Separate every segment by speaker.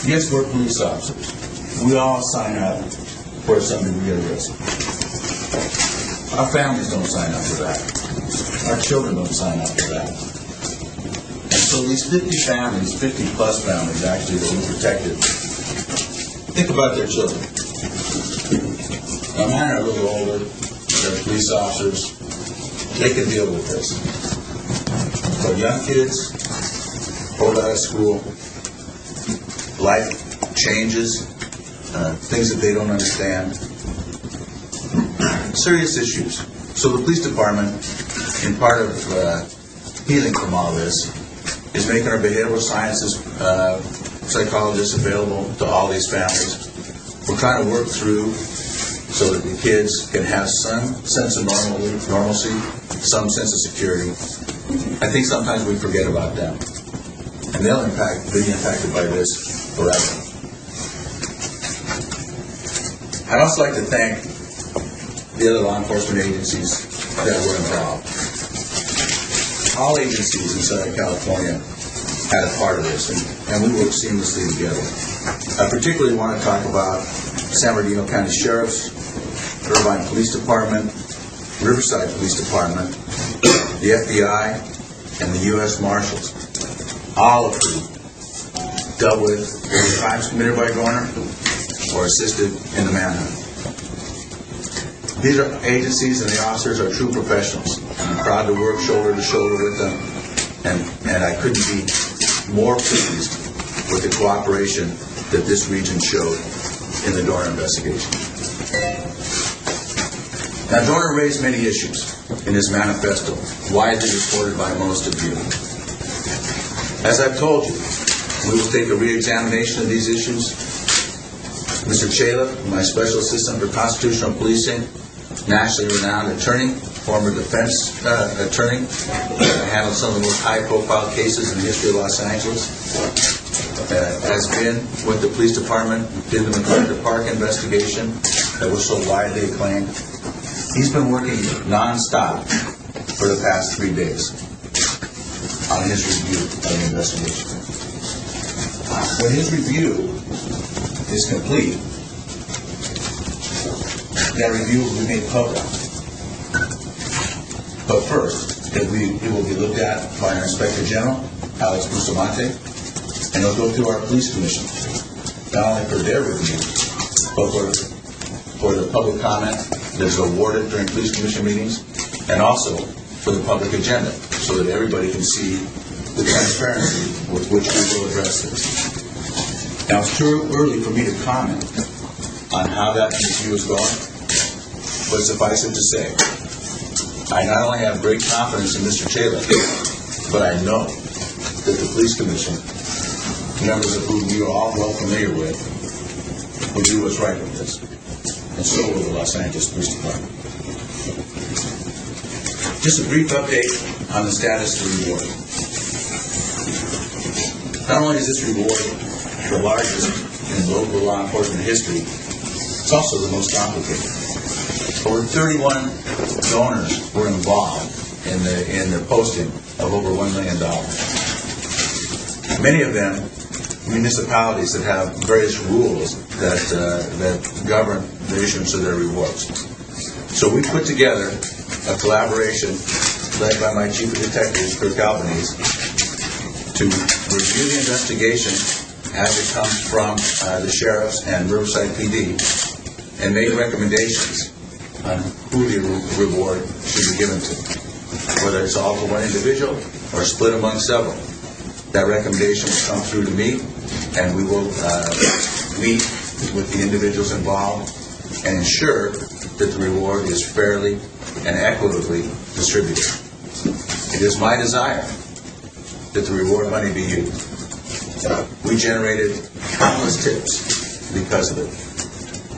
Speaker 1: Yes, we're police officers. We all sign up for some degree of risk. Our families don't sign up for that. Our children don't sign up for that. And so these 50 families, 50 plus families actually that we protected, think about their children. Now, mine are a little older. They're police officers. They can deal with this. But young kids, pulled out of school, life changes, things that they don't understand, serious issues. So the police department, in part of healing from all this, is making our behavioral sciences psychologists available to all these families. We're trying to work through so that the kids can have some sense of normalcy, some sense of security. I think sometimes we forget about them. And they'll be impacted by this forever. I'd also like to thank the other law enforcement agencies that were involved. All agencies in Southern California had a part of this, and we worked seamlessly together. I particularly want to talk about San Bernardino County Sheriff's, Irvine Police Department, Riverside Police Department, the FBI, and the U.S. Marshals, all of whom dealt with crimes committed by Dorner or assisted in the manhunt. These are agencies and the officers are true professionals. I'm proud to work shoulder to shoulder with them, and I couldn't be more pleased with the cooperation that this region showed in the Dorner investigation. Now, Dorner raised many issues in his manifesto, widely reported by most of you. As I've told you, we will take a re-examination of these issues. Mr. Chala, my special assistant for constitutional policing, nationally renowned attorney, former defense attorney, handled some of the most high-profile cases in the history of Los Angeles, has been with the police department, did the MacArthur Park investigation that was so widely acclaimed. He's been working non-stop for the past 3 days on his review of the investigation. When his review is complete, that review will be made public. But first, it will be looked at by our Inspector General, Alex Bustamante, and it'll go through our police commission, not only for their review, but for the public comment that's awarded during police commission meetings, and also for the public agenda, so that everybody can see the transparency with which we will address this. Now, it's too early for me to comment on how that review is going, but suffice it to say, I not only have great confidence in Mr. Chala, but I know that the police commission, members of whom you are all well familiar with, will do what's right with this. And so will the Los Angeles Police Department. Just a brief update on the status of the reward. Not only is this reward the largest in local law enforcement history, it's also the most complicated. Over 31 donors were involved in the posting of over $1 million. Many of them municipalities that have various rules that govern the issuance of their rewards. So we put together a collaboration led by my Chief of Detectives, Kirk Albanese, to review the investigation as it comes from the sheriffs and Riverside PD and make recommendations on who the reward should be given to, whether it's all for one individual or split among several. That recommendation will come through to me, and we will meet with the individuals involved and ensure that the reward is fairly and equitably distributed. It is my desire that the reward money be used. We generated countless tips because of it.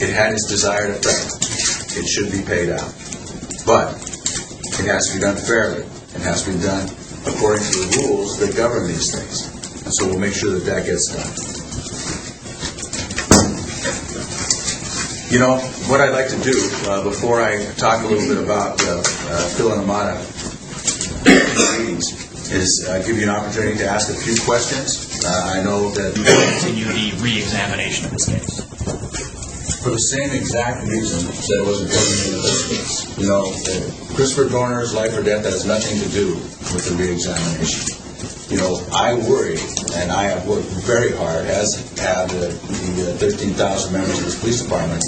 Speaker 1: It had its desired effect. It should be paid out. But it has to be done fairly. It has to be done according to the rules that govern these things. And so we'll make sure that that gets done. You know, what I'd like to do, before I talk a little bit about Phil and Amada meetings, is give you an opportunity to ask a few questions I know that
Speaker 2: continue the re-examination of this case.
Speaker 1: for the same exact reason that was important in this case. You know, Christopher Dorner's life or death has nothing to do with the re-examination. You know, I worry, and I have worked very hard, as have the 13,000 members of this police department,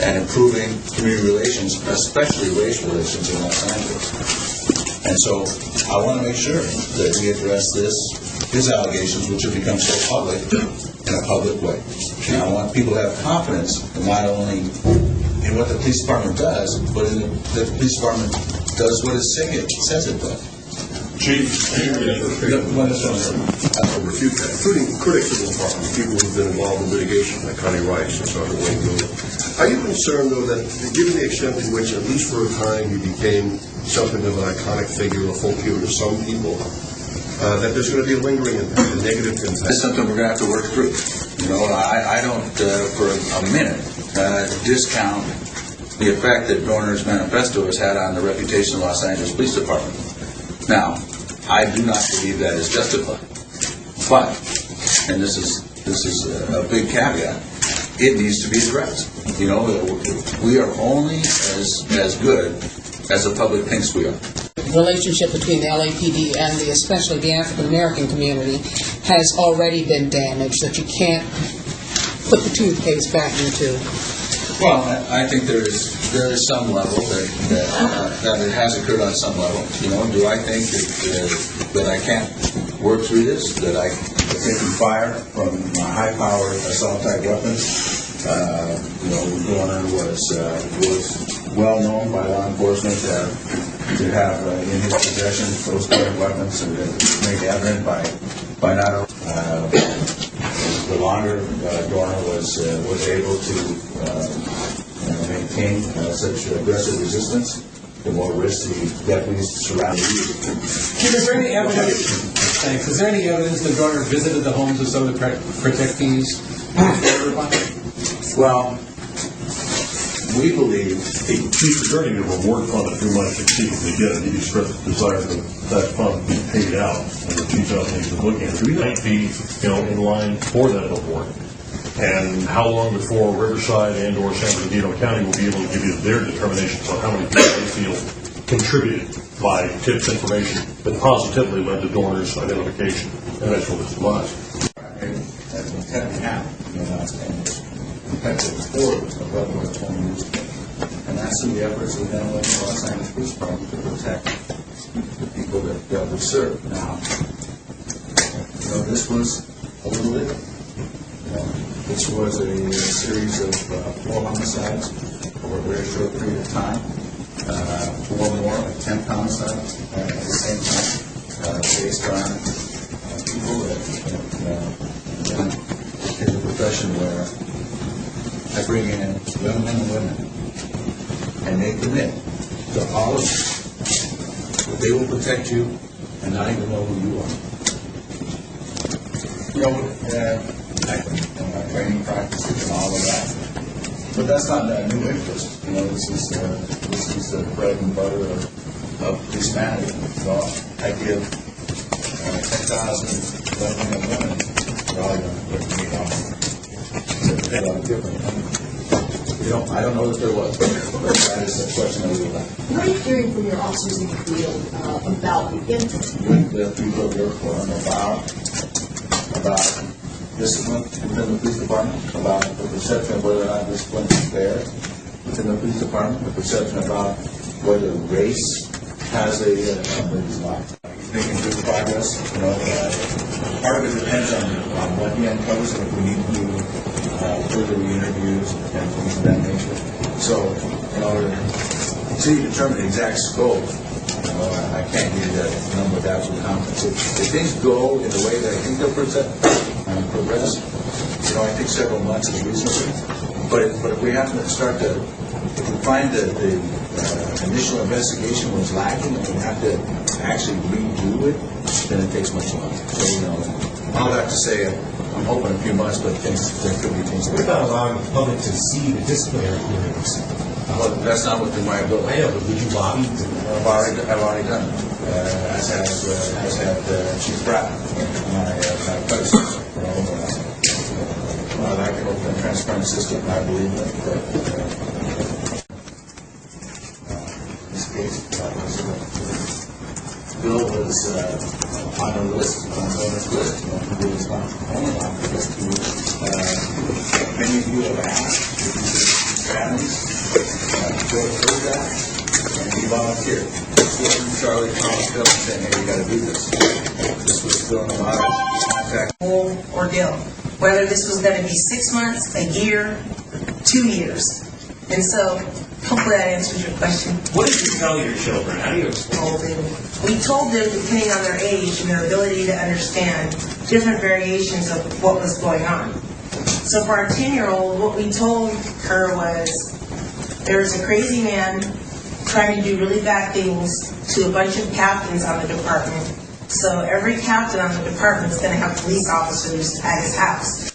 Speaker 1: at improving community relations, especially race relations in Los Angeles. And so I want to make sure that we address his allegations, which have become so public, in a public way. And I want people to have confidence in not only in what the police department does, but in that the police department does what it says it does.
Speaker 3: Chief, refute that, including critics of the department, people who've been involved in litigation, like Connie Rice and Sergeant Wayne Miller. Are you concerned, though, that given the extent in which, at least for a time, you became something of an iconic figure, a folk hero to some people, that there's going to be a lingering impact, a negative impact?
Speaker 1: That's something we're going to have to work through. You know, I don't, for a minute, discount the effect that Dorner's manifesto has had on the reputation of the Los Angeles Police Department. Now, I do not believe that is justified. But, and this is a big caveat, it needs to be addressed. You know, we are only as good as the public thinks we are.
Speaker 4: The relationship between the LAPD and especially the African American community has already been damaged, that you can't put the toothpaste back in the tube.
Speaker 1: Well, I think there is some level that it has occurred on some level. You know, do I think that I can't work through this? That I taking fire from high-powered assault-type weapons? You know, Dorner was well known by law enforcement to have in his possession those kind of weapons, and made evident by not the longer Dorner was able to maintain such aggressive resistance, the more risk the deputies surrounding you.
Speaker 5: Is there any evidence? Thanks. Is there any evidence that Dorner visited the homes of some of the protectees?
Speaker 1: Well, we believe
Speaker 6: the chief attorney never worked on it too much to see if they get it. He expressed the desire that fund be paid out, and the chief attorney is looking at it. We might be, in line for that award. And how long before Riverside and/or San Bernardino County will be able to give you their determinations on how many people they feel contributed by tips information that positively led to Dorner's identification and eventual demise.
Speaker 1: That's been cut in half in the last 10 years. That's a quarter of what it was 20 years ago. And that's through the efforts of the Los Angeles Police Department to protect the people that we serve. Now, you know, this was a little bit. This was a series of 4 homicides over a very short period of time. 4 more attempt homicides at the same time, based on people that in the profession where I bring in young men and women, and they commit to all of this. They will protect you and not even know who you are. You know, training practices and all of that. But that's not a new interest. You know, this is the bread and butter of policemanity. So I give 10,000 men and women, they're all going to put me on. It's a lot different. I don't know if there was, but that is a question that we would like.
Speaker 7: What are you hearing from your officers in the field about the interest?
Speaker 1: The people that work for them about discipline within the police department, about the perception of whether or not discipline is there within the police department, the perception about whether race has a making good progress. You know, part of it depends on what he uncovers and if we need to do further interviews and things of that nature. So, in order to determine the exact scope, I can't give you that number with absolute confidence. If things go in the way that I think they'll progress, I think several months is reasonable. But if we have to start if we find that the initial investigation was lacking and we have to actually redo it, then it takes much longer. So, all that to say, I'm hoping a few months, but there could be things.
Speaker 5: What about allowing the public to see the disciplinary hearings?
Speaker 1: Well, that's not within my ability.
Speaker 5: I know, but would you lobby?
Speaker 1: I've already done it, as have Chief Pratt, my citizens. I like an open and transparent system, I believe in it. This case, Bill was on the list, on the governor's list. He was not only on the list, he was, many of you have asked families to approve that, and he volunteered. This wasn't Charlie Thomas Bill saying, hey, you gotta do this. This was Bill and I contact.
Speaker 8: Whole ordeal, whether this was going to be 6 months, a year, 2 years. And so, hopefully that answers your question.
Speaker 2: What did you tell your children? How do you explain?
Speaker 8: We told them, depending on their age and their ability to understand, different variations of what was going on. So for our 10-year-old, what we told her was, there's a crazy man trying to do really bad things to a bunch of captains on the department. So every captain on the department is going to have police officers at his house.